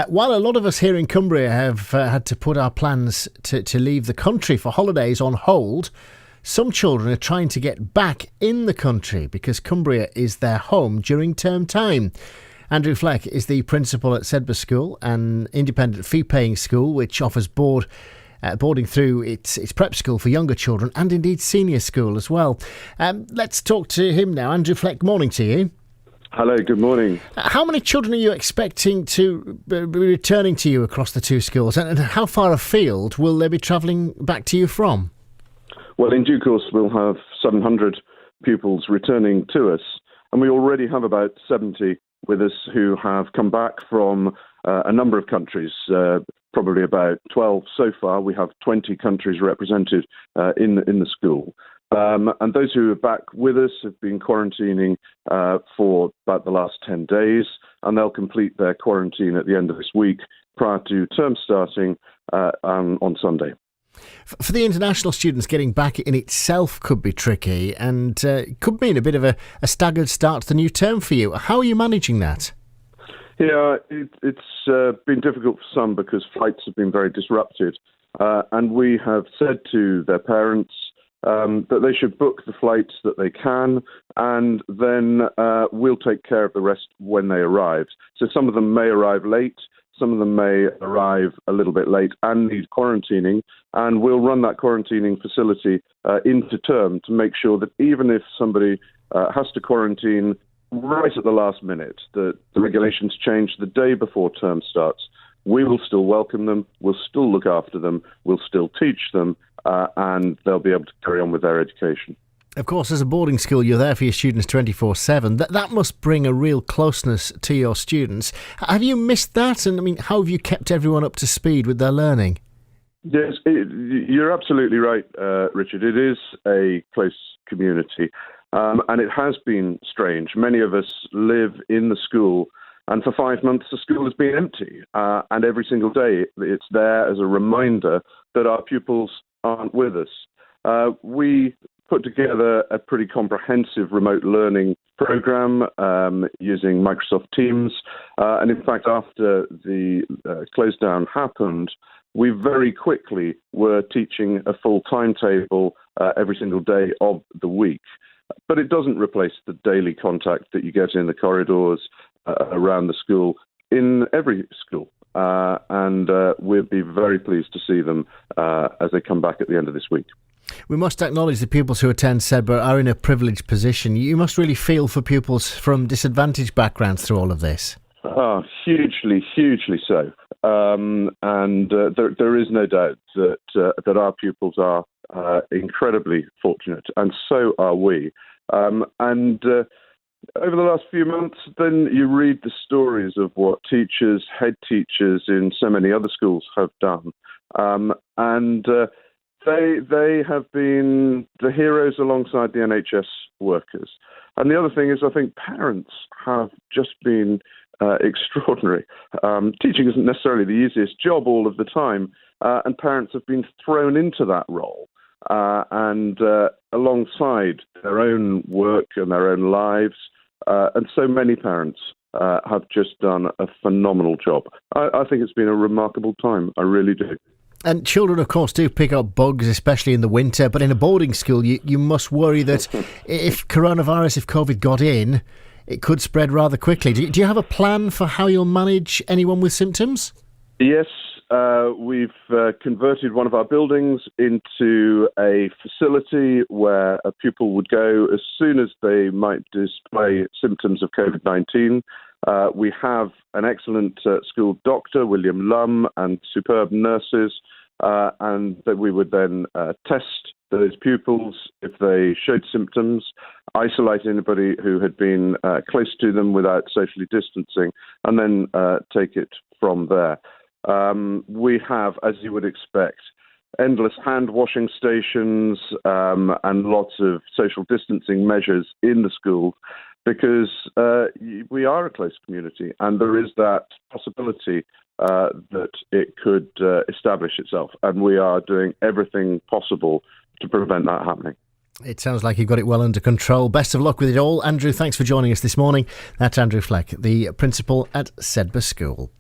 While a lot of us here in Cumbria have had to put our plans to leave the country for holidays on hold, some children are trying to get back in the country because Cumbria is their home during term time. Andrew Fleck is the principal at Sedbergh School, an independent fee-paying school which offers boarding through its prep school for younger children and indeed senior school as well. Let's talk to him now. Andrew Fleck, morning to you. Hello, good morning. How many children are you expecting to be returning to you across the two schools, and how far afield will they be travelling back to you from? Well, in due course, we'll have 700 pupils returning to us, and we already have about 70 with us who have come back from a number of countries, probably about 12 so far. We have 20 countries represented in the school. And those who are back with us have been quarantining for about the last 10 days, and they'll complete their quarantine at the end of this week prior to term starting on Sunday. For the international students, getting back in itself could be tricky and could mean a bit of a staggered start to the new term for you. How are you managing that? Yeah, it's been difficult for some because flights have been very disrupted. And we have said to their parents that they should book the flights that they can, and then we'll take care of the rest when they arrive. So some of them may arrive late, some of them may arrive a little bit late and need quarantining, and we'll run that quarantining facility into term to make sure that even if somebody has to quarantine right at the last minute, the regulations change the day before term starts, we will still welcome them, we'll still look after them, we'll still teach them, and they'll be able to carry on with their education. Of course, as a boarding school, you're there for your students 24/7. That must bring a real closeness to your students. Have you missed that? And I mean, how have you kept everyone up to speed with their learning? Yes, you're absolutely right, Richard. It is a close community, and it has been strange. Many of us live in the school, and for 5 months the school has been empty, and every single day it's there as a reminder that our pupils aren't with us. We put together a pretty comprehensive remote learning program using Microsoft Teams. And in fact, after the close down happened, we very quickly were teaching a full timetable every single day of the week. But it doesn't replace the daily contact that you get in the corridors around the school in every school. And we'll be very pleased to see them as they come back at the end of this week. We must acknowledge the pupils who attend Sedbergh are in a privileged position. You must really feel for pupils from disadvantaged backgrounds through all of this. Oh, hugely so. And there is no doubt that our pupils are incredibly fortunate, and so are we. Over the last few months, then you read the stories of what teachers, head teachers in so many other schools have done. They have been the heroes alongside the NHS workers. And the other thing is, I think parents have just been extraordinary. Teaching isn't necessarily the easiest job all of the time, and parents have been thrown into that role. And alongside their own work and their own lives, and so many parents have just done a phenomenal job. I think it's been a remarkable time. I really do. And children, of course, do pick up bugs, especially in the winter. But in a boarding school, you must worry that if COVID got in, it could spread rather quickly. Do you have a plan for how you'll manage anyone with symptoms? Yes, we've converted one of our buildings into a facility where a pupil would go as soon as they might display symptoms of COVID-19. We have an excellent school doctor, William Lum, and superb nurses, and that we would then test those pupils if they showed symptoms, isolate anybody who had been close to them without socially distancing, and then take it from there. We have, as you would expect, endless hand washing stations and lots of social distancing measures in the school, because we are a close community and there is that possibility that it could establish itself, and we are doing everything possible to prevent that happening. It sounds like you've got it well under control. Best of luck with it all. Andrew, thanks for joining us this morning. That's Andrew Fleck, the principal at Sedbergh School.